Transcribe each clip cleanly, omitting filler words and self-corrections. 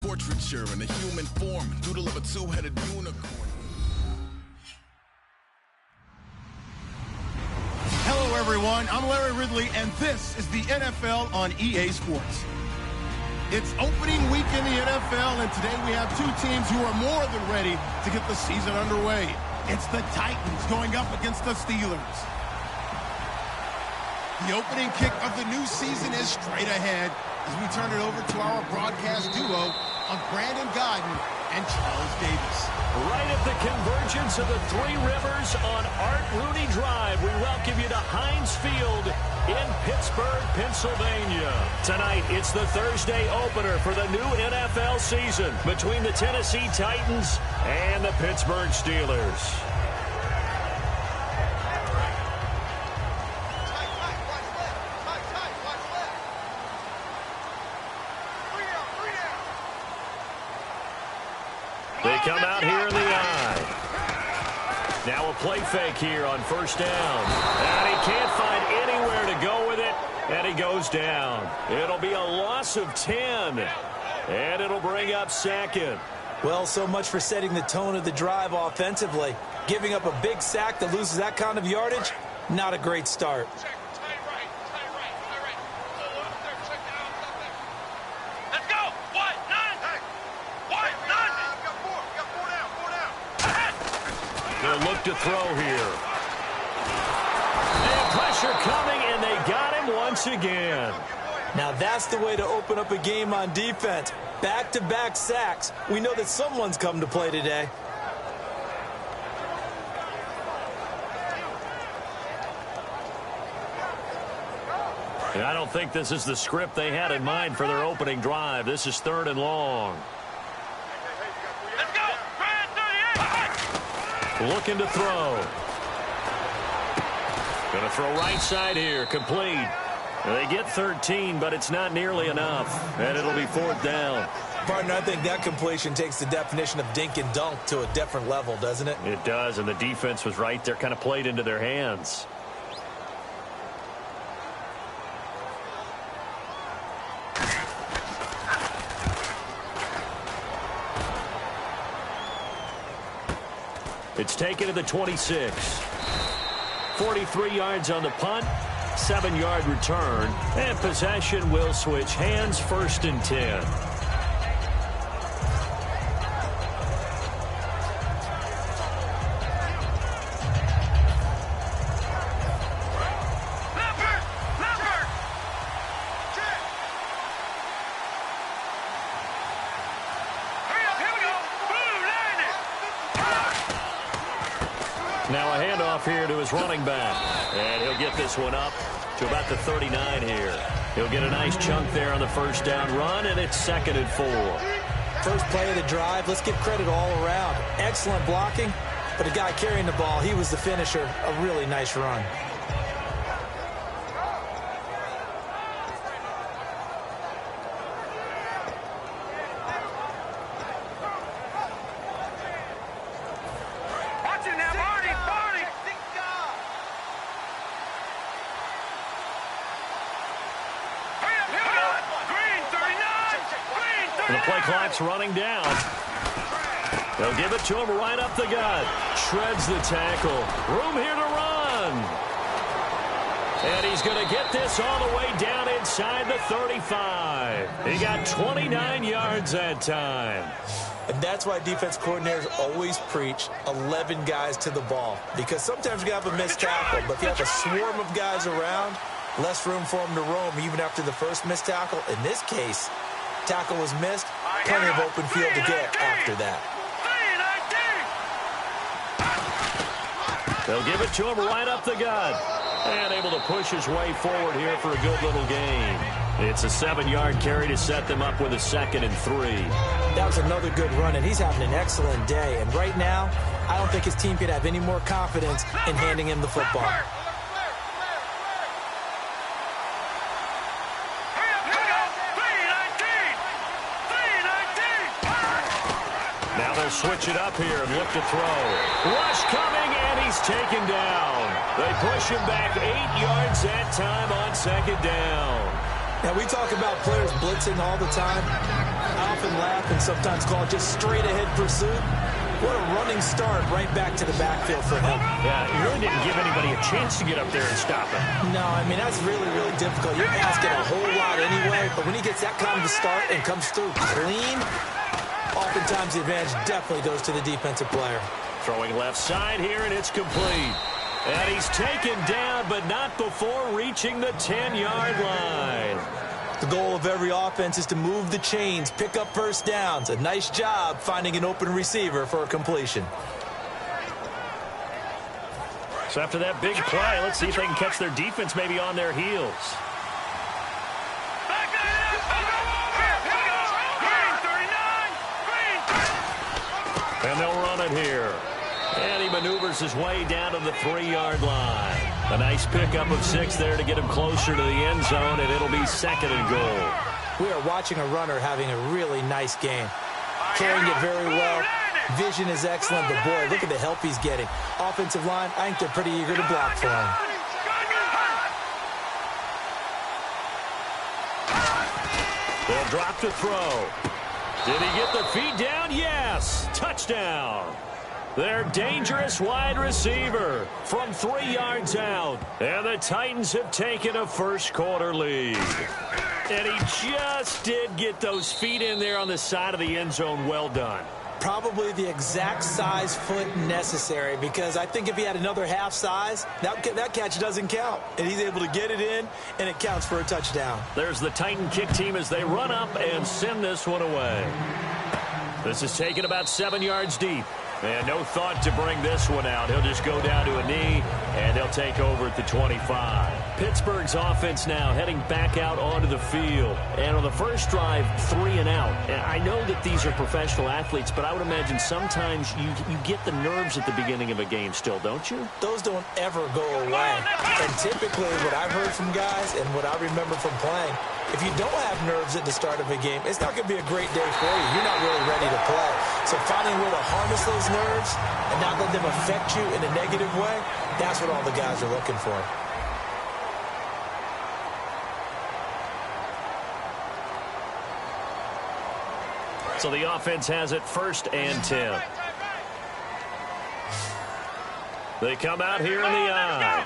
Portraiture in a human form, doodle of a two-headed unicorn. Hello, everyone. I'm Larry Ridley, and this is the NFL on EA Sports. It's opening week in the NFL, and today we have two teams who are more than ready to get the season underway. It's the Titans going up against the Steelers. The opening kick of the new season is straight ahead as we turn it over to our broadcast duo of Brandon Godden and Charles Davis. Right at the convergence of the Three Rivers on Art Rooney Drive, we welcome you to Heinz Field in Pittsburgh, Pennsylvania. Tonight, it's the Thursday opener for the new NFL season between the Tennessee Titans and the Pittsburgh Steelers. They come out here in the eye. Now a play fake here on first down. And he can't find anywhere to go with it. And he goes down. It'll be a loss of 10. And it'll bring up second. Well, so much for setting the tone of the drive offensively. Giving up a big sack that loses that kind of yardage, not a great start. Look to throw here. And pressure coming, and they got him once again. Now that's the way to open up a game on defense. Back-to-back sacks. We know that someone's come to play today. And I don't think this is the script they had in mind for their opening drive. This is 3rd and long. Looking to throw. Going to throw right side here. Complete. They get 13, but it's not nearly enough. And it'll be 4th down. Partner, I think that completion takes the definition of dink and dunk to a different level, doesn't it? It does, and the defense was right there, kind of played into their hands. It's taken to the 26. 43 yards on the punt, 7-yard return, and possession will switch hands, 1st and 10. Now a handoff here to his running back. And he'll get this one up to about the 39 here. He'll get a nice chunk there on the first down run, and it's 2nd and 4. First play of the drive, let's give credit all around. Excellent blocking, but the guy carrying the ball, he was the finisher. A really nice run. The play clock's running down. They'll give it to him right up the gut. Shreds the tackle. Room here to run. And he's going to get this all the way down inside the 35. He got 29 yards that time. And that's why defense coordinators always preach 11 guys to the ball. Because sometimes you have a missed tackle, but if you have a swarm of guys around, less room for them to roam even after the first missed tackle. In this case, tackle was missed, plenty of open field to get after that. They'll give it to him right up the gut. And able to push his way forward here for a good little gain. It's a 7-yard carry to set them up with a 2nd and 3. That was another good run, and he's having an excellent day. And right now, I don't think his team could have any more confidence in handing him the football. Now they'll switch it up here and look to throw. Rush coming, and he's taken down. They push him back 8 yards that time on 2nd down. Now, we talk about players blitzing all the time. I often laugh and sometimes call just straight-ahead pursuit. What a running start right back to the backfield for him. Yeah, he really didn't give anybody a chance to get up there and stop him. No, I mean, that's really, really difficult. You're asking a whole lot anyway, but when he gets that kind of a start and comes through clean, oftentimes the advantage definitely goes to the defensive player. Throwing left side here, and it's complete. And he's taken down, but not before reaching the 10-yard line. The goal of every offense is to move the chains, pick up first downs. A nice job finding an open receiver for a completion. So after that big play, let's see if they can catch their defense maybe on their heels. And they'll run it here. And he maneuvers his way down to the 3-yard line. A nice pickup of 6 there to get him closer to the end zone, and it'll be 2nd and goal. We are watching a runner having a really nice game. Carrying it very well. Vision is excellent, but boy, look at the help he's getting. Offensive line, I think they're pretty eager to block for him. They'll drop to throw. Did he get the feet down? Yes. Touchdown. Their dangerous wide receiver from 3 yards out. And the Titans have taken a first-quarter lead. And he just did get those feet in there on the side of the end zone. Well done. Probably the exact size foot necessary, because I think if he had another half size, that catch doesn't count. And he's able to get it in, and it counts for a touchdown. There's the Titan kick team as they run up and send this one away. This is taken about 7 yards deep. And no thought to bring this one out. He'll just go down to a knee, and they'll take over at the 25. Pittsburgh's offense now heading back out onto the field. And on the first drive, 3 and out. And I know that these are professional athletes, but I would imagine sometimes you get the nerves at the beginning of a game still, don't you? Those don't ever go away. And typically what I've heard from guys and what I remember from playing, if you don't have nerves at the start of a game, it's not going to be a great day for you. You're not really ready to play. So finding a way to harness those nerves and not let them affect you in a negative way, that's what all the guys are looking for. So the offense has it 1st and 10. They come out here in the eye.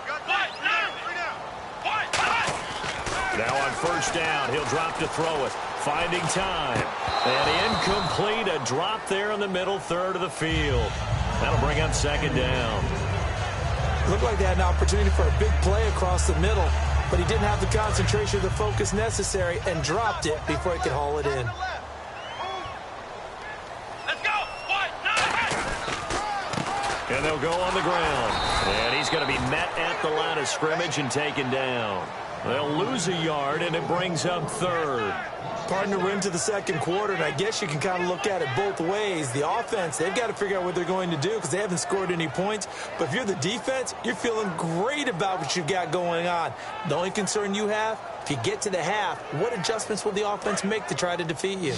Now on 1st down, he'll drop to throw it. Finding time. And incomplete, a drop there in the middle third of the field. That'll bring up 2nd down. Looked like they had an opportunity for a big play across the middle, but he didn't have the concentration or the focus necessary and dropped it before he could haul it in. And they'll go on the ground. And he's going to be met at the line of scrimmage and taken down. They'll lose a yard, and it brings up 3rd. Partner, we're into the 2nd quarter, and I guess you can kind of look at it both ways. The offense, they've got to figure out what they're going to do because they haven't scored any points. But if you're the defense, you're feeling great about what you've got going on. The only concern you have, if you get to the half, what adjustments will the offense make to try to defeat you?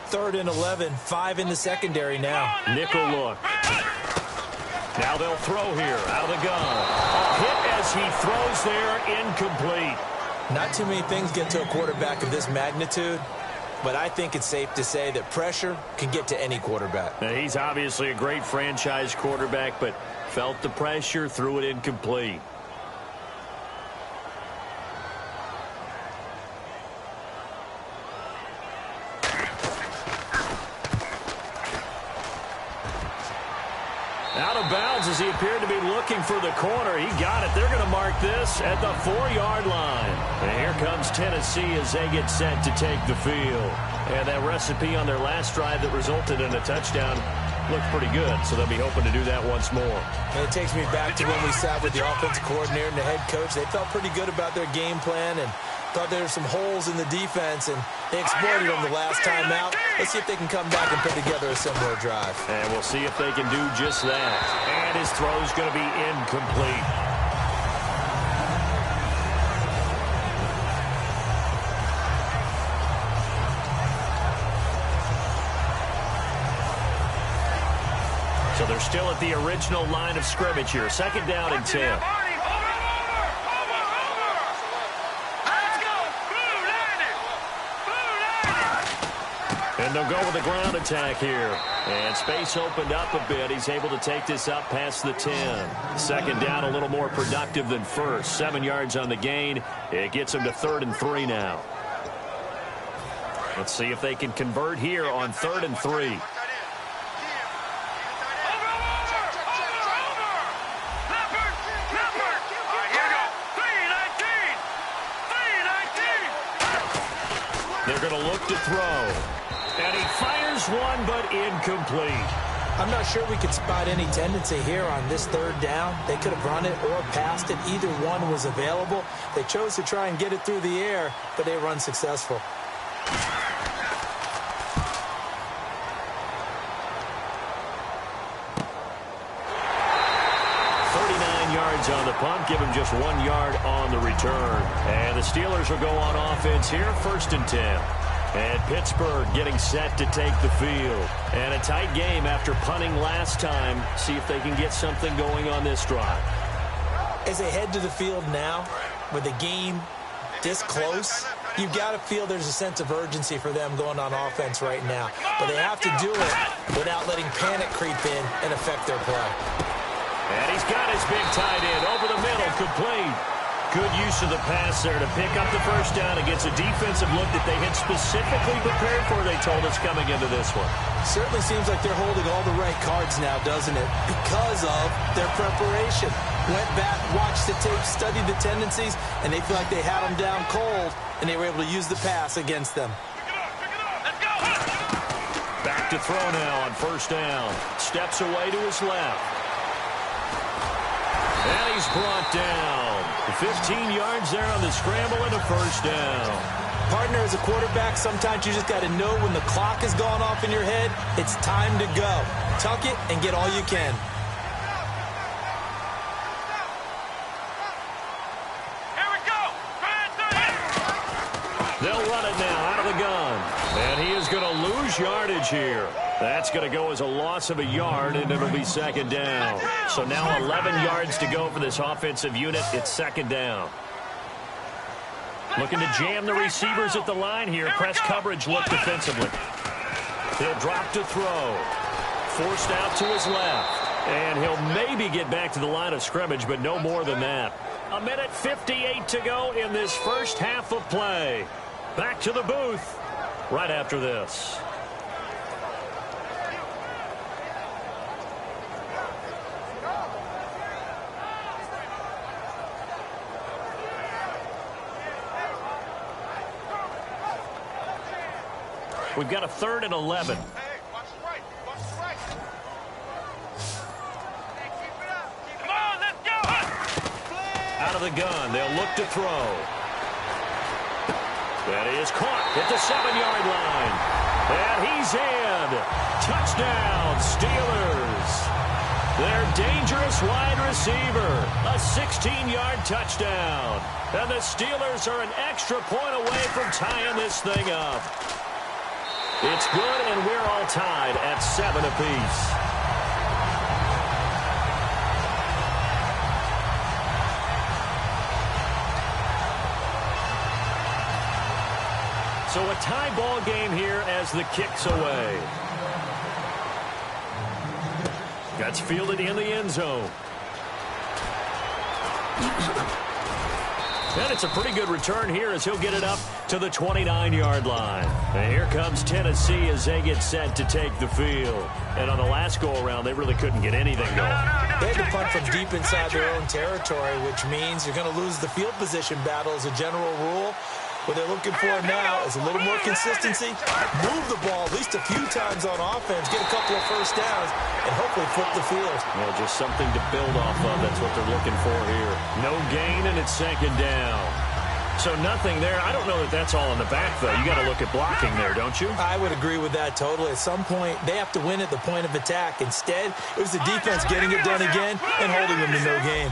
3rd and 11, 5 in the secondary now. Nickel look. Now they'll throw here out of the gun. A hit as he throws there, incomplete. Not too many things get to a quarterback of this magnitude, but I think it's safe to say that pressure can get to any quarterback. Now, he's obviously a great franchise quarterback, but felt the pressure, threw it incomplete. Out of bounds as he appeared to be looking for the corner. He got it. They're going to mark this at the 4-yard line. And here comes Tennessee as they get set to take the field. And that recipe on their last drive that resulted in a touchdown looked pretty good, so they'll be hoping to do that once more. And it takes me back to when we sat with the offensive coordinator and the head coach. They felt pretty good about their game plan and thought there were some holes in the defense, and they exploited them the last time out. Let's see if they can come back and put together a similar drive. And we'll see if they can do just that. And his throw's going to be incomplete. So they're still at the original line of scrimmage here. 2nd down and 10. And they'll go with a ground attack here. And space opened up a bit. He's able to take this up past the 10. Second down, a little more productive than first. 7 yards on the gain. It gets him to 3rd and 3 now. Let's see if they can convert here on 3rd and 3. They're going to look to throw. And he fires one, but incomplete. I'm not sure we could spot any tendency here on this 3rd down. They could have run it or passed it. Either one was available. They chose to try and get it through the air, but they were unsuccessful. 39 yards on the punt, give him just 1 yard on the return. And the Steelers will go on offense here, 1st and 10. And Pittsburgh getting set to take the field. And a tight game after punting last time. See if they can get something going on this drive. As they head to the field now, with the game this close, you've got to feel there's a sense of urgency for them going on offense right now. But they have to do it without letting panic creep in and affect their play. And he's got his big tight end over the middle, complete. Good use of the pass there to pick up the 1st down against a defensive look that they had specifically prepared for, they told us, coming into this one. Certainly seems like they're holding all the right cards now, doesn't it? Because of their preparation. Went back, watched the tape, studied the tendencies, and they feel like they had them down cold, and they were able to use the pass against them. Back to throw now on 1st down. Steps away to his left. And he's brought down. 15 yards there on the scramble and a 1st down. Partner, as a quarterback, sometimes you just got to know when the clock has gone off in your head, it's time to go. Tuck it and get all you can. Here we go. They'll run it now out of the gun. And he is going to lose yardage here. That's going to go as a loss of a yard, and it'll be 2nd down. So now 11 yards to go for this offensive unit. It's 2nd down. Looking to jam the receivers at the line here. Press coverage look defensively. He'll drop to throw. Forced out to his left. And he'll maybe get back to the line of scrimmage, but no more than that. 1:58 to go in this first half of play. Back to the booth right after this. We've got a 3rd and 11. Hey, watch the right. Watch the right. Hey, keep it up. Come on, let's go. Out of the gun, they'll look to throw. That is caught at the 7-yard line. And he's in. Touchdown, Steelers. Their dangerous wide receiver. A 16-yard touchdown. And the Steelers are an extra point away from tying this thing up. It's good, and we're all tied at 7 apiece. So a tie ball game here as the kick's away. That's fielded in the end zone. And it's a pretty good return here as he'll get it up to the 29-yard line. And here comes Tennessee as they get set to take the field. And on the last go-around, they really couldn't get anything going. They had to punt from deep inside their own territory, which means you're going to lose the field position battle as a general rule. What they're looking for now is a little more consistency, move the ball at least a few times on offense, get a couple of 1st downs, and hopefully flip the field. Well, just something to build off of. That's what they're looking for here. No gain, and it's 2nd down. So nothing there. I don't know that that's all in the back, though. You got to look at blocking there, don't you? I would agree with that totally. At some point, they have to win at the point of attack. Instead, it was the defense getting it done again and holding them to no gain.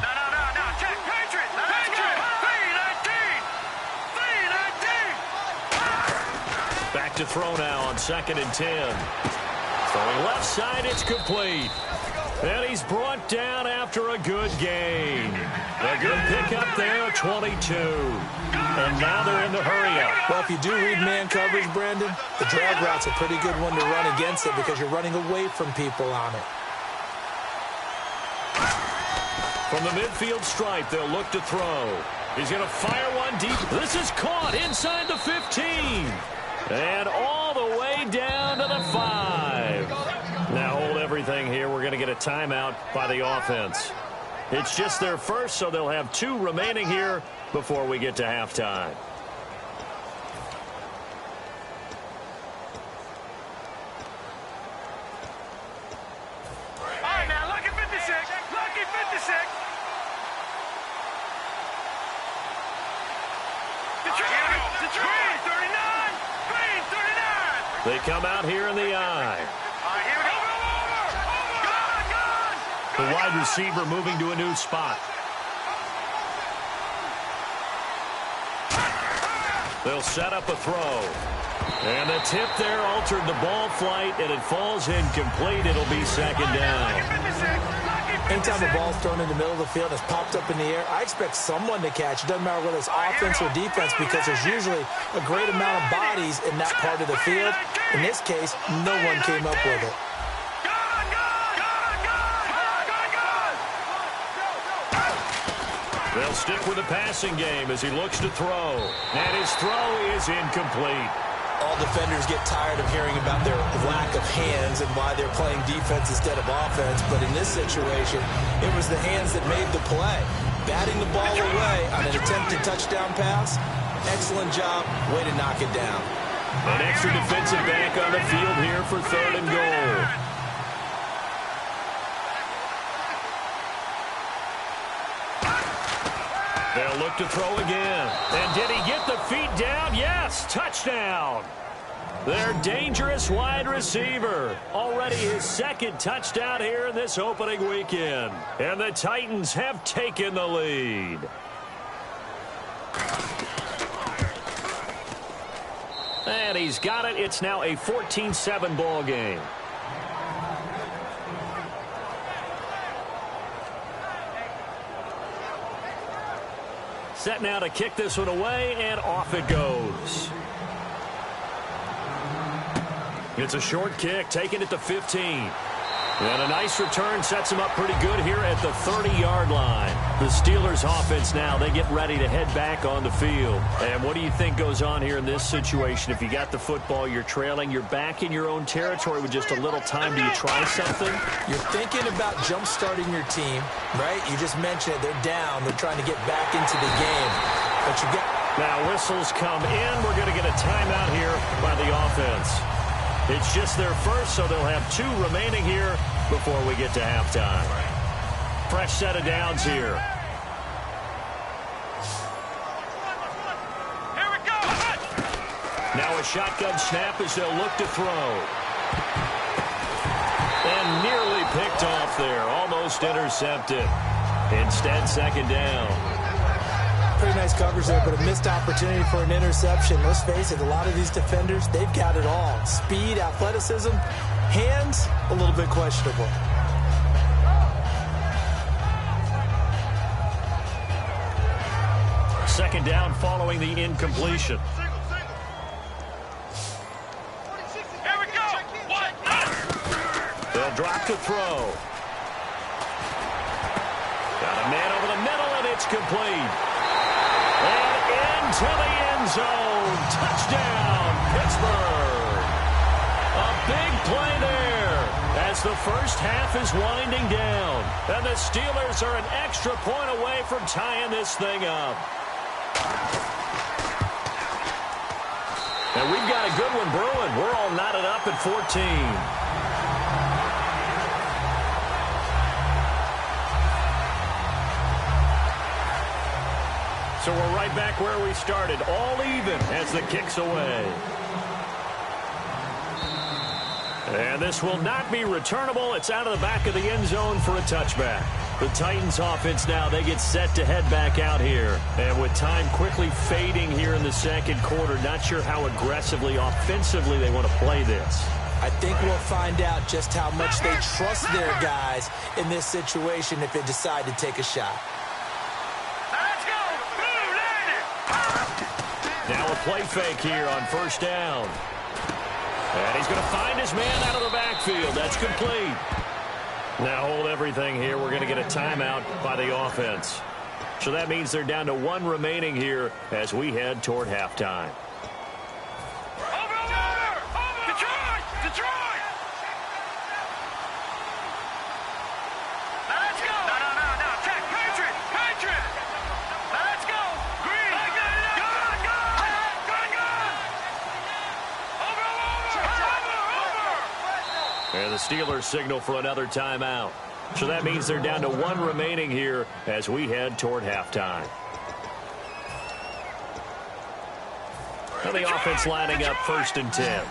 Back to throw now on 2nd and 10. Throwing left side, it's complete. And he's brought down after a good gain. A good pickup there, 22. And now they're in the hurry-up. Well, if you do read man coverage, Brandon, the drag route's a pretty good one to run against it because you're running away from people on it. From the midfield stripe, they'll look to throw. He's going to fire one deep. This is caught inside the 15. And all the way down to the 5. Now hold everything here. We're going to get a timeout by the offense. It's just their first, so they'll have 2 remaining here before we get to halftime. All right, now, lucky 56. Lucky 56. The Green, 39. Green, 39. They come out here in the eye. All right, here we go. The wide receiver moving to a new spot. They'll set up a throw. And the tip there altered the ball flight, and it falls incomplete. It'll be second down. Anytime the ball's thrown in the middle of the field, it's popped up in the air, I expect someone to catch. It doesn't matter whether it's offense or defense because there's usually a great amount of bodies in that part of the field. In this case, no one came up with it. They'll stick with the passing game as he looks to throw. And his throw is incomplete. All defenders get tired of hearing about their lack of hands and why they're playing defense instead of offense. But in this situation, it was the hands that made the play. Batting the ball away on an attempted touchdown pass. Excellent job. Way to knock it down. An extra defensive back on the field here for 3rd and goal. They'll look to throw again. And did he get the feet down? Yes, touchdown. Their dangerous wide receiver. Already his 2nd touchdown here in this opening weekend. And the Titans have taken the lead. And he's got it. It's now a 14-7 ball game. Set now to kick this one away, and off it goes. It's a short kick, taken at the 15. And a nice return sets him up pretty good here at the 30-yard line. The Steelers offense now, they get ready to head back on the field. And what do you think goes on here in this situation? If you got the football, you're trailing, you're back in your own territory with just a little time. Do you try something? You're thinking about jump-starting your team, right? You just mentioned it. They're down. They're trying to get back into the game. But you got... Now whistles come in. We're going to get a timeout here by the offense. It's just their first, so they'll have 2 remaining here before we get to halftime. Fresh set of downs here. Here we go. Now a shotgun snap as they'll look to throw. And nearly picked off there. Almost intercepted. Instead, second down. Pretty nice coverage there, but a missed opportunity for an interception. Let's face it, a lot of these defenders, they've got it all. Speed, athleticism, hands, a little bit questionable. Second down following the incompletion. Here we go. They'll drop to throw. Got a man over the middle, and it's complete. And into the end zone. Touchdown, Pittsburgh. A big play there as the first half is winding down. And the Steelers are an extra point away from tying this thing up. And we've got a good one brewing. We're all knotted up at 14. So we're right back where we started, all even as the kick's away. And this will not be returnable. It's out of the back of the end zone for a touchback. The Titans offense now, they get set to head back out here. And with time quickly fading here in the second quarter, not sure how aggressively, offensively they want to play this. I think we'll find out just how much they trust their guys in this situation if they decide to take a shot. Let's go. Now a play fake here on first down. And he's going to find his man out of the backfield. That's complete. Now hold everything here. We're going to get a timeout by the offense. So that means they're down to 1 remaining here as we head toward halftime. Detroit! Now let's go! No. Check. Patriot! Now let's go! Green! Over! And the Steelers signal for another timeout. So that means they're down to 1 remaining here as we head toward halftime. Now the offense lining up 1st and 10.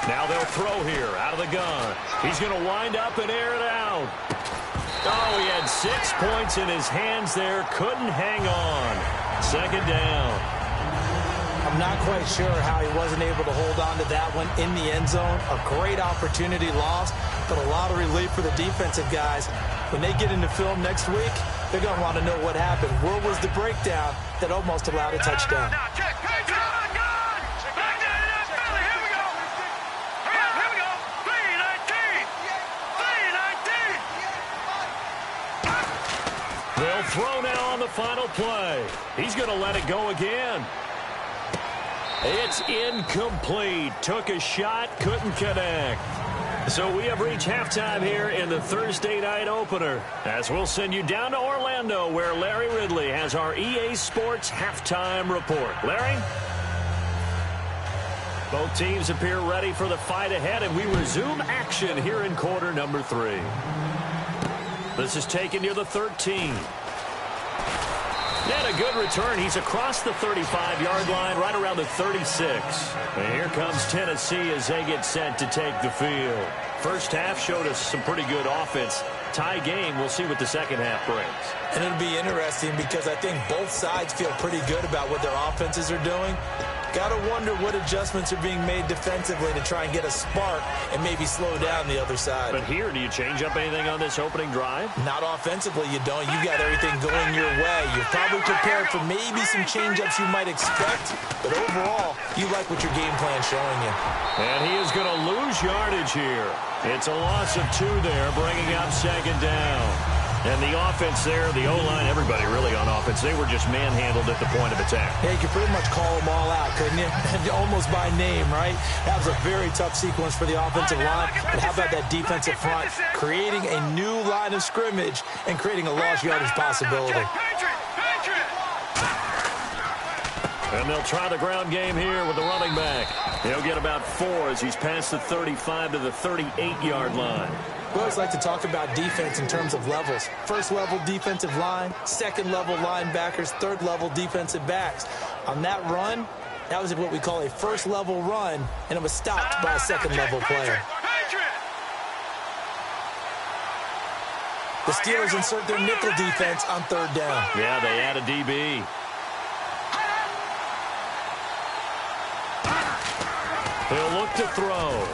Now they'll throw here out of the gun. He's going to wind up and air it out. Oh, he had 6 points in his hands there. Couldn't hang on. 2nd down. I'm not quite sure how he wasn't able to hold on to that one in the end zone. A great opportunity lost, but a lot of relief for the defensive guys. When they get into film next week, they're going to want to know what happened. Where was the breakdown that almost allowed a touchdown? They'll throw now on the final play. He's going to let it go again. It's incomplete. Took a shot, couldn't connect. So we have reached halftime here in the Thursday night opener, as we'll send you down to Orlando, where Larry Ridley has our EA Sports halftime report. Larry? Both teams appear ready for the fight ahead, and we resume action here in quarter number 3. This is taken near the 13. And a good return. He's across the 35-yard line, right around the 36. And here comes Tennessee as they get set to take the field. First half showed us some pretty good offense. Tie game. We'll see what the second half brings. And it'll be interesting because I think both sides feel pretty good about what their offenses are doing. Got to wonder what adjustments are being made defensively to try and get a spark and maybe slow down the other side. But here, do you change up anything on this opening drive? Not offensively, you don't. You got everything going your way. You're probably prepared for maybe some change-ups you might expect, but overall, you like what your game plan's showing you. And he is going to lose yardage here. It's a loss of 2 there, bringing up 2nd down. And the offense there, the O-line, everybody really on offense, they were just manhandled at the point of attack. Yeah, you could pretty much call them all out, couldn't you? Almost by name, right? That was a very tough sequence for the offensive line. But how about that defensive front creating a new line of scrimmage and creating a lost yardage possibility? And they'll try the ground game here with the running back. He'll get about 4 as he's past the 35 to the 38-yard line. We always like to talk about defense in terms of levels. First-level defensive line, second-level linebackers, third-level defensive backs. On that run, that was what we call a first-level run, and it was stopped by a second-level player. The Steelers insert their nickel defense on 3rd down. Yeah, they add a DB. He'll look to throw.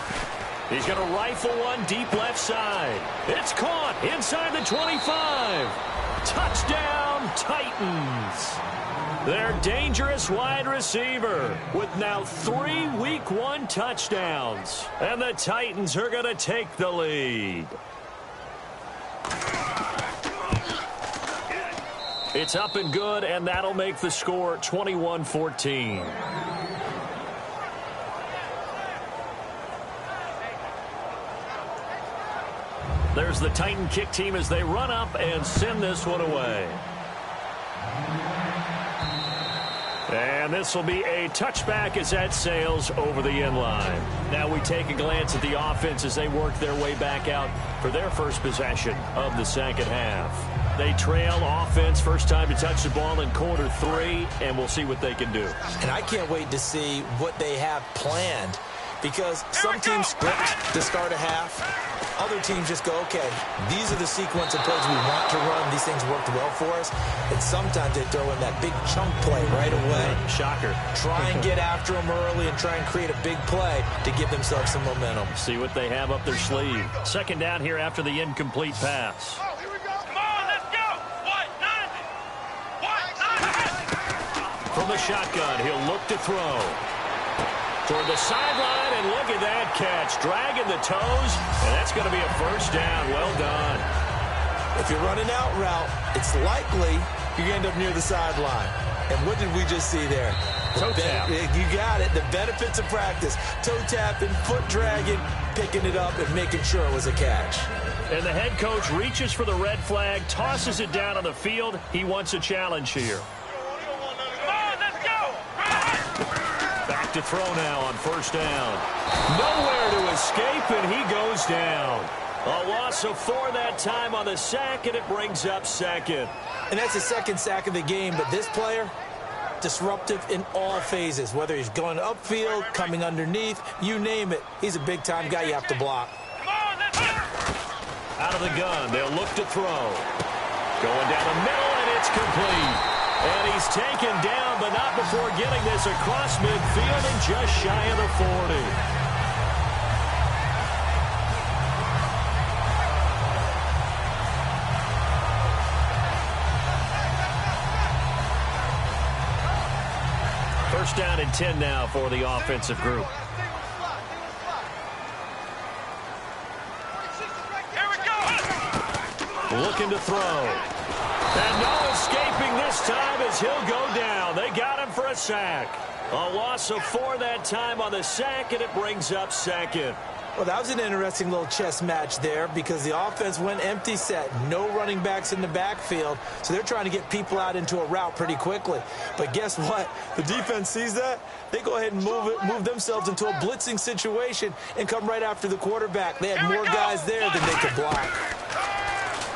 He's going to rifle one deep left side. It's caught inside the 25. Touchdown, Titans. Their dangerous wide receiver with now 3 Week 1 touchdowns. And the Titans are going to take the lead. It's up and good, and that'll make the score 21-14. There's the Titan kick team as they run up and send this one away. And this will be a touchback as that sails over the end line. Now we take a glance at the offense as they work their way back out for their first possession of the second half. They trail offense, first time to touch the ball in quarter 3, and we'll see what they can do. And I can't wait to see what they have planned, because some teams script to start a half, Other teams just go, okay, these are the sequence of plays we want to run. These things worked well for us. And sometimes they throw in that big chunk play right away. Shocker. Try and get after them early and try and create a big play to give themselves some momentum. See what they have up their sleeve. Second down here after the incomplete pass. Come on, let's go. What? From the shotgun, he'll look to throw. Toward the sideline, and look at that catch. Dragging the toes, and that's going to be a first down. Well done. If you're running out route, it's likely you end up near the sideline. And what did we just see there? Toe tap. You got it. The benefits of practice. Toe tapping, foot dragging, picking it up, and making sure it was a catch. And the head coach reaches for the red flag, tosses it down on the field. He wants a challenge here. To throw now on first down. Nowhere to escape, and he goes down. A loss of 4 that time on the sack, and it brings up second. And that's the second sack of the game, but this player, disruptive in all phases, whether he's going upfield, coming underneath, you name it. He's a big-time guy you have to block. Out of the gun, they'll look to throw. Going down the middle, and it's complete. And he's taken down, but not before getting this across midfield and just shy of the 40. First down and 10 now for the offensive group. Here we go. Looking to throw. And no escaping this time as he'll go down. They got him for a sack. A loss of 4 that time on the sack, and it brings up second. Well, that was an interesting little chess match there because the offense went empty set. No running backs in the backfield, so they're trying to get people out into a route pretty quickly. But guess what? The defense sees that. They go ahead and move themselves into a blitzing situation and come right after the quarterback. They had more guys there than they could block.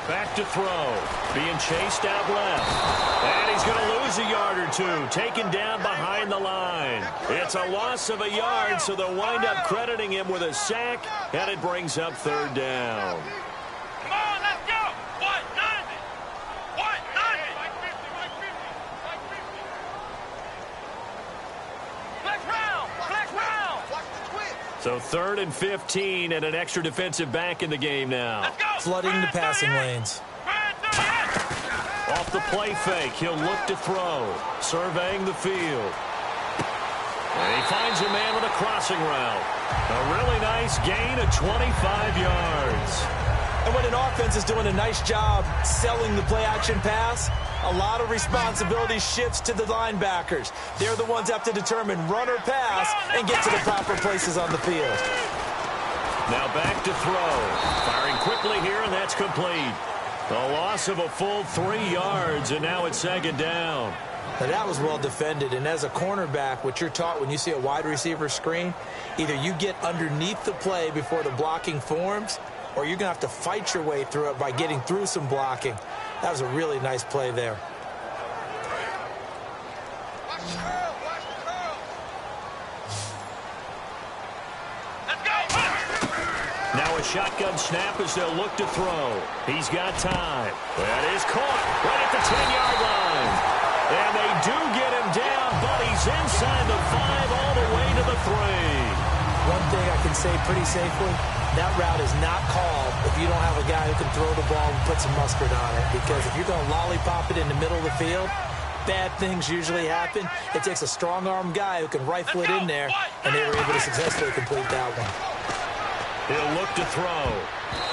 Back to throw. Being chased out left. And he's going to lose a yard or two. Taken down behind the line. It's a loss of a yard, so they'll wind up crediting him with a sack, and it brings up third down. Come on, let's go. What? 90. What? 90. Flex round. Flex round. So 3rd and 15 and an extra defensive back in the game now. Let's go. Flooding the passing lanes. Off the play fake, he'll look to throw. Surveying the field. And he finds a man with a crossing route. A really nice gain of 25 yards. And when an offense is doing a nice job selling the play-action pass, a lot of responsibility shifts to the linebackers. They're the ones that have to determine run or pass and get to the proper places on the field. Now back to throw. Firing quickly here, and that's complete. A loss of a full 3 yards, and now it's second down. Now that was well defended, and as a cornerback, what you're taught when you see a wide receiver screen, either you get underneath the play before the blocking forms, or you're going to have to fight your way through it by getting through some blocking. That was a really nice play there. Now a shotgun snap as they'll look to throw. He's got time. That is caught right at the 10-yard line. And they do get him down, but he's inside the 5 all the way to the 3. One thing I can say pretty safely, that route is not called if you don't have a guy who can throw the ball and put some mustard on it. Because if you're going to lollipop it in the middle of the field, bad things usually happen. It takes a strong-arm guy who can rifle it in there, and they were able to successfully complete that one. He'll look to throw,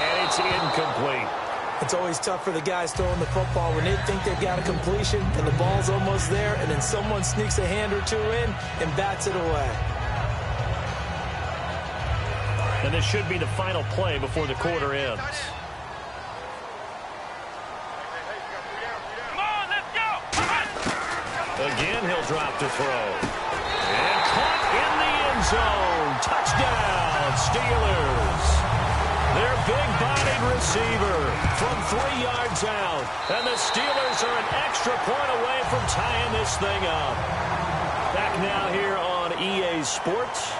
and it's incomplete. It's always tough for the guys throwing the football when they think they've got a completion and the ball's almost there, and then someone sneaks a hand or two in and bats it away. And this should be the final play before the quarter ends. Come on, let's go. Again, he'll drop to throw. And caught in the end zone. Touchdown, Steelers. Their big-bodied receiver from 3 yards out. And the Steelers are an extra point away from tying this thing up. Back now here on EA Sports.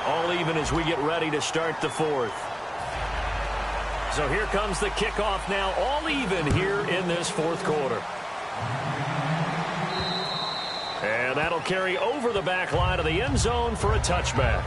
All even as we get ready to start the fourth. So here comes the kickoff now, all even here in this fourth quarter. And that'll carry over the back line of the end zone for a touchback.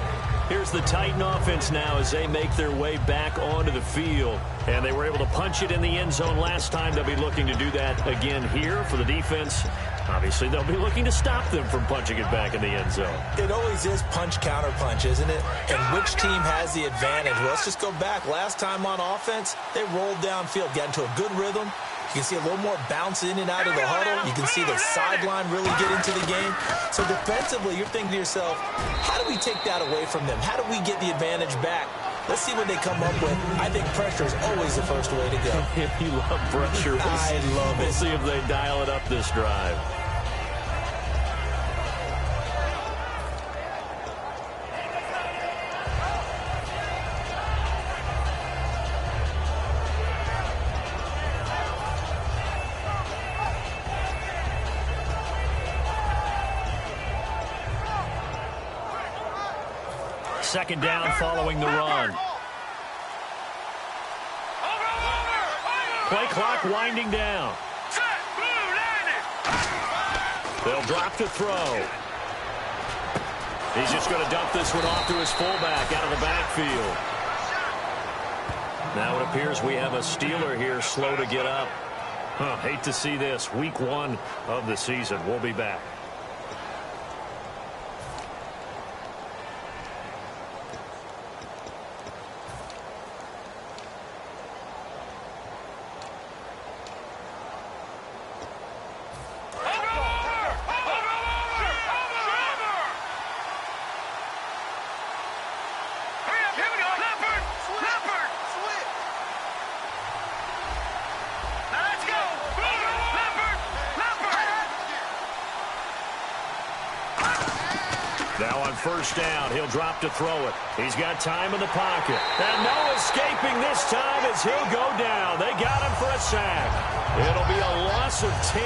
Here's the Titan offense now as they make their way back onto the field. And they were able to punch it in the end zone last time. They'll be looking to do that again here for the defense. Obviously, they'll be looking to stop them from punching it back in the end zone. It always is punch-counter-punch, isn't it? And which team has the advantage? Well, let's just go back. Last time on offense, they rolled downfield, got into a good rhythm. You can see a little more bounce in and out of the huddle. You can see the sideline really get into the game. So defensively, you're thinking to yourself, how do we take that away from them? How do we get the advantage back? Let's see what they come up with. I think pressure is always the first way to go. You love pressure. I love it. We'll see if they dial it up this drive. Second down following the run. Play clock winding down. They'll drop to throw. He's just going to dump this one off to his fullback out of the backfield. Now it appears we have a Steeler here slow to get up. Hate to see this. Week 1 of the season. We'll be back. Now on first down, he'll drop to throw it. He's got time in the pocket. And no escaping this time as he'll go down. They got him for a sack. It'll be a loss of 10.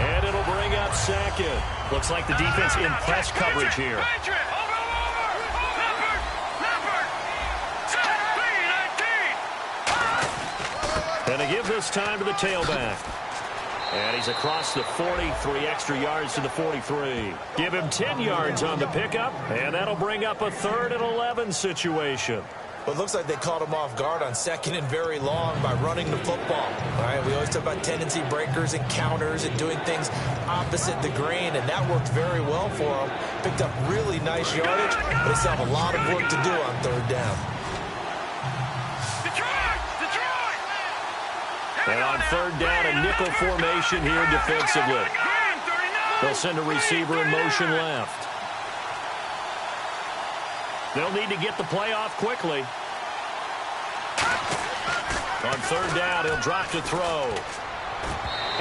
And it'll bring up second. Looks like the defense in press coverage here. And they give this time to the tailback. And he's across the 40, 3 extra yards to the 43. Give him 10 yards on the pickup, and that'll bring up a 3rd and 11 situation. Well, it looks like they caught him off guard on 2nd and very long by running the football. All right, we always talk about tendency breakers and counters and doing things opposite the grain, and that worked very well for him. Picked up really nice yardage, but they still have a lot of work to do on 3rd down. And on 3rd down, a nickel formation here defensively. They'll send a receiver in motion left. They'll need to get the play off quickly. On 3rd down, he'll drop to throw.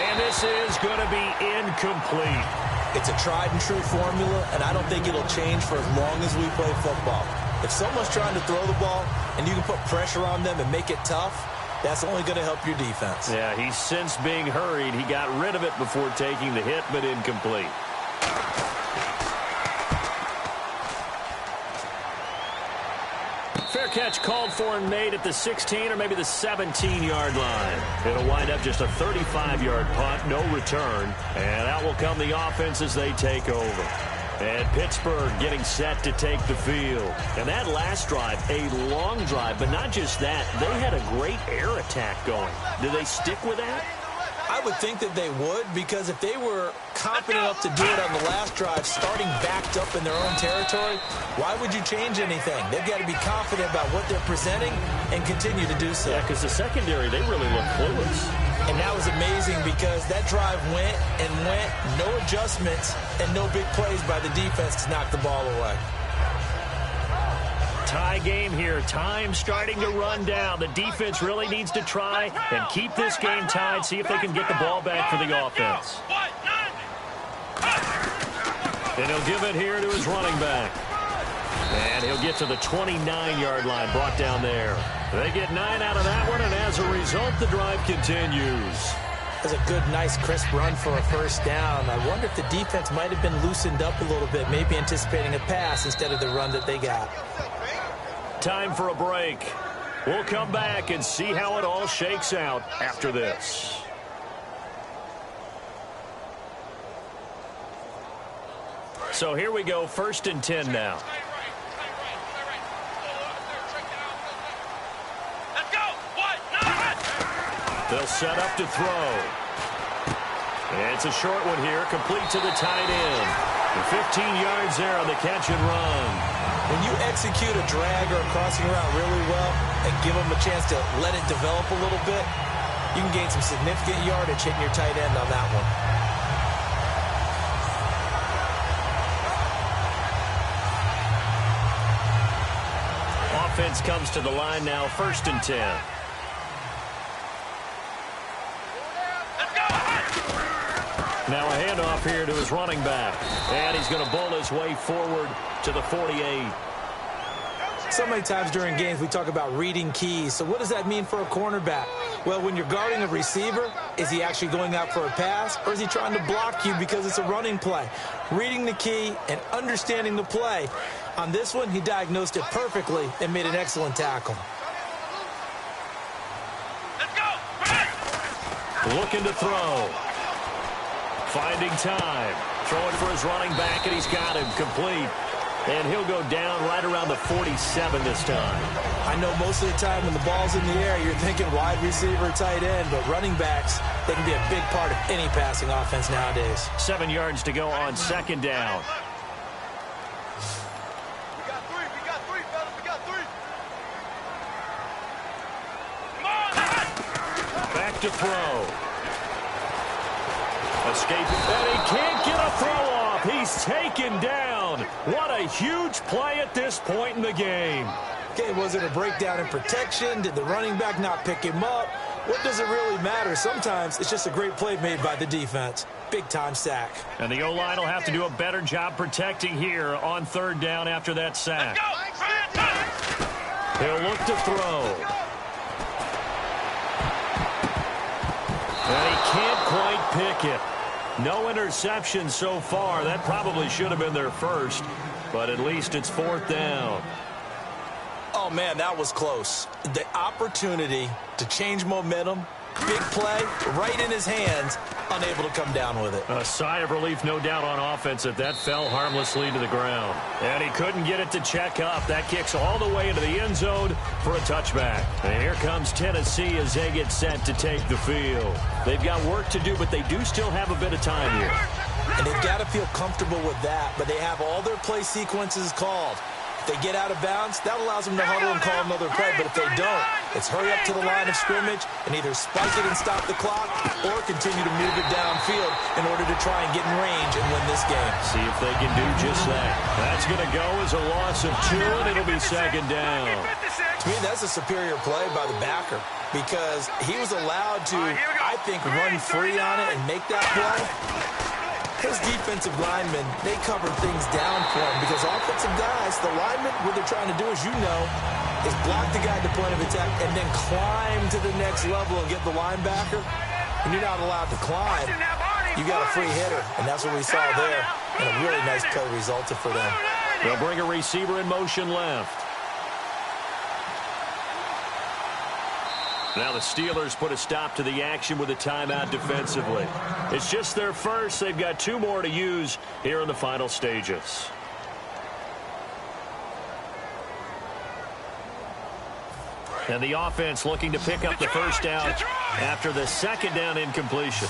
And this is going to be incomplete. It's a tried and true formula, and I don't think it'll change for as long as we play football. If someone's trying to throw the ball and you can put pressure on them and make it tough, that's only going to help your defense. Yeah, he's since being hurried. He got rid of it before taking the hit, but incomplete. Fair catch called for and made at the 16 or maybe the 17-yard line. It'll wind up just a 35-yard punt, no return. And out will come the offense as they take over. And Pittsburgh getting set to take the field. And that last drive, a long drive, but not just that. They had a great air attack going. Do they stick with that? I would think that they would, because if they were confident enough to do it on the last drive, starting backed up in their own territory, why would you change anything? They've got to be confident about what they're presenting and continue to do so. Yeah, because the secondary, they really look clueless. And that was amazing because that drive went and went, no adjustments and no big plays by the defense to knock the ball away. Tie game here. Time starting to run down. The defense really needs to try and keep this game tied, see if they can get the ball back for the offense. And he'll give it here to his running back. And he'll get to the 29-yard line, brought down there. They get 9 out of that one, and as a result, the drive continues. That's a good, nice, crisp run for a first down. I wonder if the defense might have been loosened up a little bit, maybe anticipating a pass instead of the run that they got. Time for a break. We'll come back and see how it all shakes out after this. So here we go, 1st and 10 now. Let's go. What? Nine. They'll set up to throw. And it's a short one here, complete to the tight end. 15 yards there on the catch and run. When you execute a drag or a crossing route really well and give them a chance to let it develop a little bit, you can gain some significant yardage hitting your tight end on that one. Offense comes to the line now, 1st and 10. Now a handoff here to his running back. And he's going to bowl his way forward to the 48. So many times during games we talk about reading keys. So what does that mean for a cornerback? Well, when you're guarding a receiver, is he actually going out for a pass, or is he trying to block you because it's a running play? Reading the key and understanding the play. On this one, he diagnosed it perfectly and made an excellent tackle. Let's go. Looking to throw. Finding time. Throwing for his running back, and he's got him complete. And he'll go down right around the 47 this time. I know most of the time when the ball's in the air, you're thinking wide receiver, tight end, but running backs, they can be a big part of any passing offense nowadays. 7 yards to go on 2nd down. We got three, fellas. We got three. Come on, Back to throw. Escaping, and he can't get a throw off. He's taken down. What a huge play at this point in the game. Okay, was it a breakdown in protection? Did the running back not pick him up? What does it really matter? Sometimes it's just a great play made by the defense. Big-time sack. And the O-line will have to do a better job protecting here on 3rd down after that sack. He'll look to throw. And he can't quite pick it. No interception so far. That probably should have been their first, but at least it's 4th down. Oh, man, that was close. The opportunity to change momentum, big play, right in his hands, unable to come down with it. A sigh of relief, no doubt, on offense that fell harmlessly to the ground. And he couldn't get it to check up. That kicks all the way into the end zone for a touchback. And here comes Tennessee as they get set to take the field. They've got work to do, but they do still have a bit of time here. And they've got to feel comfortable with that, but they have all their play sequences called. If they get out of bounds, that allows them to huddle and call another play. But if they don't, it's hurry up to the line of scrimmage and either spike it and stop the clock or continue to move it downfield in order to try and get in range and win this game. See if they can do just that. That's going to go as a loss of 2, and it'll be 2nd down. To me, that's a superior play by the backer because he was allowed to, I think, run free on it and make that play. His defensive linemen, they covered things down for him because offensive guys, the linemen, what they're trying to do, as you know, is block the guy at the point of attack and then climb to the next level and get the linebacker. And you're not allowed to climb. You got a free hitter, and that's what we saw there. And a really nice play resulted for them. They'll bring a receiver in motion left. Now the Steelers put a stop to the action with a timeout defensively. It's just their first. They've got 2 more to use here in the final stages. And the offense looking to pick up the first down after the 2nd down incompletion.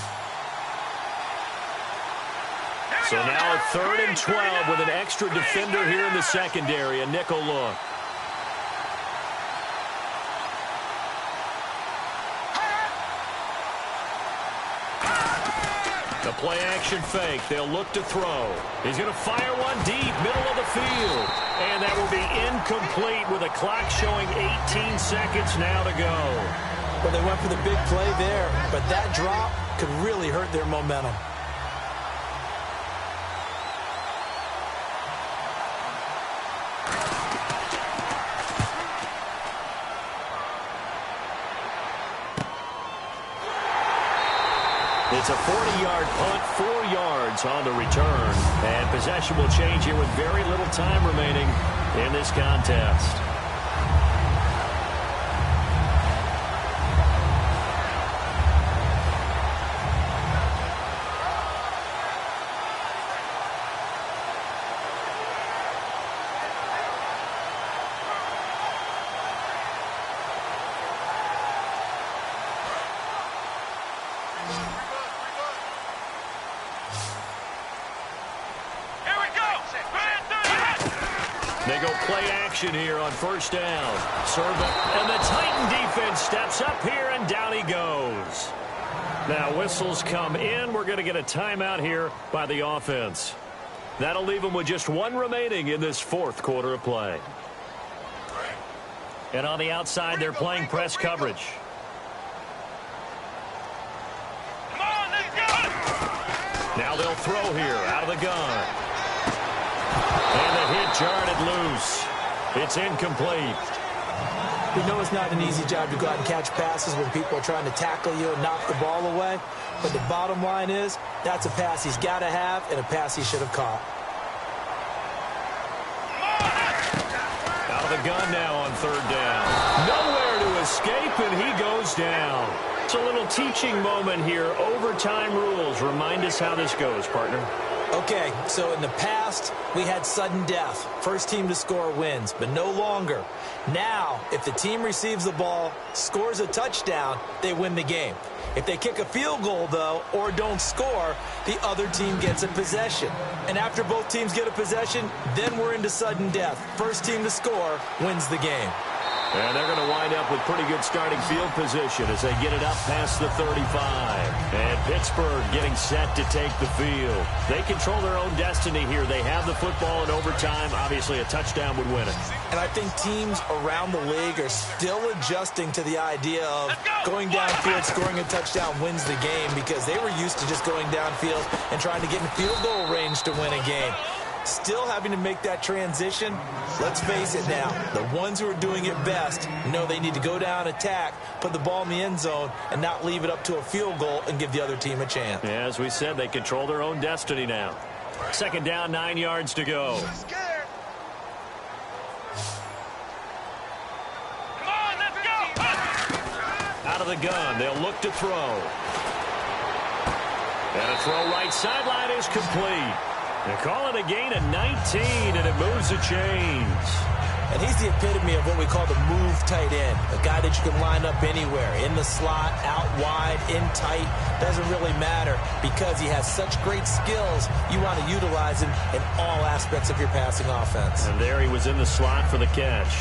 So now a 3rd and 12 with an extra defender here in the secondary, a nickel look. The play action fake. They'll look to throw. He's going to fire one deep, middle of the field. And that will be incomplete with a clock showing 18 seconds now to go. Well, they went for the big play there, but that drop could really hurt their momentum. It's a 40-yard punt, 4 yards on the return. And possession will change here with very little time remaining in this contest. They go play action here on first down. Serve it, and the Titan defense steps up here, and down he goes. Now whistles come in. We're going to get a timeout here by the offense. That'll leave them with just one remaining in this fourth quarter of play. And on the outside, they're playing press coverage. Come on, let's go! Now they'll throw here out of the gun. And the hit jarred it loose. It's incomplete. We know it's not an easy job to go out and catch passes when people are trying to tackle you and knock the ball away. But the bottom line is, that's a pass he's got to have and a pass he should have caught. Out of the gun now on third down. Nowhere to escape, and he goes down. It's a little teaching moment here. Overtime rules. Remind us how this goes, partner. Okay, so in the past, we had sudden death. First team to score wins, but no longer. Now, if the team receives the ball, scores a touchdown, they win the game. If they kick a field goal, though, or don't score, the other team gets a possession. And after both teams get a possession, then we're into sudden death. First team to score wins the game. And they're going to wind up with pretty good starting field position as they get it up past the 35. And Pittsburgh getting set to take the field. They control their own destiny here. They have the football in overtime. Obviously, a touchdown would win it. And I think teams around the league are still adjusting to the idea of going downfield, scoring a touchdown wins the game, because they were used to just going downfield and trying to get in field goal range to win a game. Still having to make that transition. Let's face it now, the ones who are doing it best know they need to go down, attack, put the ball in the end zone, and not leave it up to a field goal and give the other team a chance. Yeah, as we said, they control their own destiny now. Second down, 9 yards to go. Come on, let's go! Out of the gun, they'll look to throw. And a throw right sideline is complete. They call it a gain of 19, and it moves the chains. And he's the epitome of what we call the move tight end, a guy that you can line up anywhere, in the slot, out wide, in tight, doesn't really matter, because he has such great skills. You want to utilize him in all aspects of your passing offense. And there he was in the slot for the catch.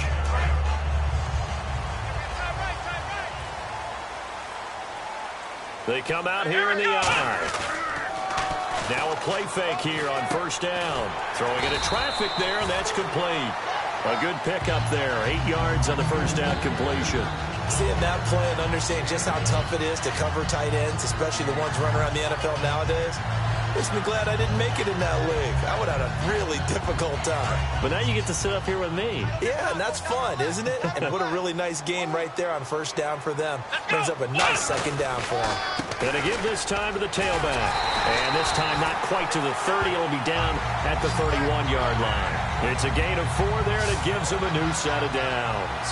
They come out here in the eye. Now a play fake here on first down. Throwing into traffic there, and that's complete. A good pickup there. 8 yards on the first down completion. Seeing that play and understanding just how tough it is to cover tight ends, especially the ones running around the NFL nowadays, makes me glad I didn't make it in that league. I would have had a really difficult time. But now you get to sit up here with me. Yeah, and that's fun, isn't it? And what a really nice game right there on first down for them. Brings up a nice second down for them. Going to give this time to the tailback. And this time not quite to the 30. It'll be down at the 31-yard line. It's a gain of 4 there, and it gives them a new set of downs.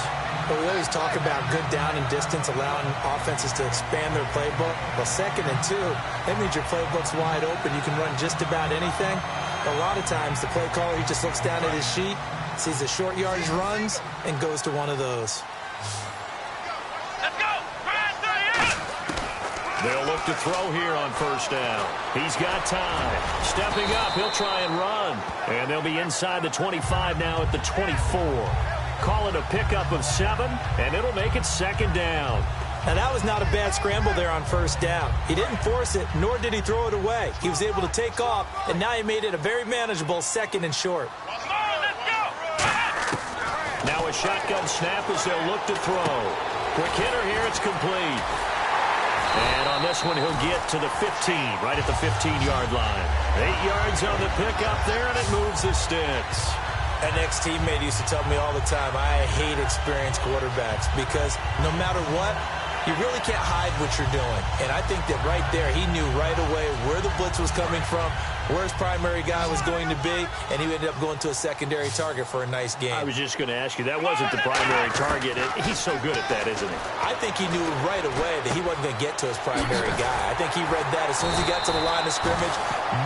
Well, we always talk about good down and distance, allowing offenses to expand their playbook. Well, 2nd and 2, that means your playbook's wide open. You can run just about anything. A lot of times, the play caller, he just looks down at his sheet, sees the short yardage runs, and goes to one of those. Let's go! They'll look to throw here on first down. He's got time. Stepping up, he'll try and run. And they'll be inside the 25 now at the 24. Call it a pickup of 7, and it'll make it second down. Now, that was not a bad scramble there on first down. He didn't force it, nor did he throw it away. He was able to take off, and now he made it a very manageable 2nd and short. Come on, let's go! Now a shotgun snap as they'll look to throw. Quick hitter here, it's complete. And on this one, he'll get to the 15, right at the 15-yard line. 8 yards on the pickup there, and it moves the sticks. An ex-teammate used to tell me all the time, I hate experienced quarterbacks because no matter what, you really can't hide what you're doing. And I think that right there, he knew right away where the blitz was coming from, where his primary guy was going to be, and he ended up going to a secondary target for a nice game. I was just going to ask you, that wasn't the primary target. He's so good at that, isn't he? I think he knew right away that he wasn't going to get to his primary guy. I think he read that as soon as he got to the line of scrimmage,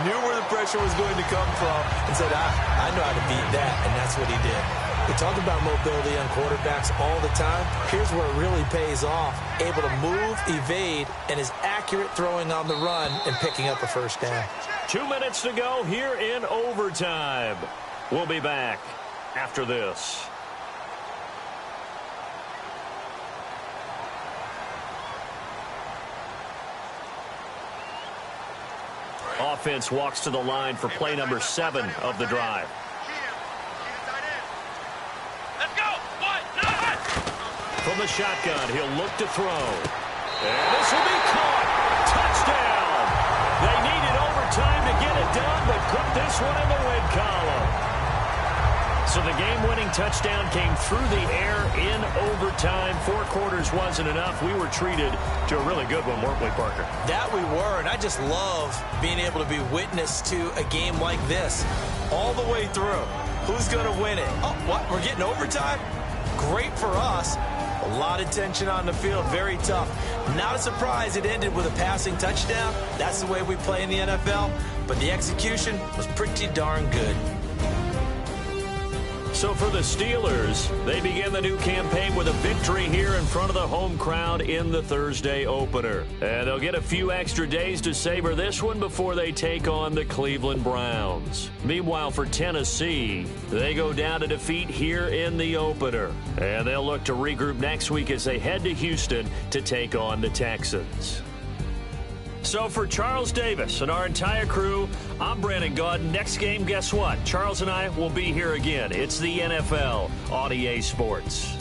knew where the pressure was going to come from, and said, I know how to beat that, and that's what he did. We talk about mobility on quarterbacks all the time. Here's where it really pays off. Able to move, evade, and is accurate throwing on the run and picking up a first down. 2 minutes to go here in overtime. We'll be back. after this. Offense walks to the line for play number 7 of the drive. Let's go. What? Nine. From the shotgun, he'll look to throw. And this will be caught. Touchdown. They needed overtime to get it done, but put this one in the win column. So the game-winning touchdown came through the air in overtime. 4 quarters wasn't enough. We were treated to a really good one, weren't we, Parker? That we were, and I just love being able to be witness to a game like this all the way through. Who's going to win it? Oh, what? We're getting overtime? Great for us. A lot of tension on the field, very tough. Not a surprise it ended with a passing touchdown. That's the way we play in the NFL, but the execution was pretty darn good. So for the Steelers, they begin the new campaign with a victory here in front of the home crowd in the Thursday opener. And they'll get a few extra days to savor this one before they take on the Cleveland Browns. Meanwhile, for Tennessee, they go down to defeat here in the opener. And they'll look to regroup next week as they head to Houston to take on the Texans. So for Charles Davis and our entire crew, I'm Brandon Gaudin. Next game, guess what? Charles and I will be here again. It's the NFL on EA Sports.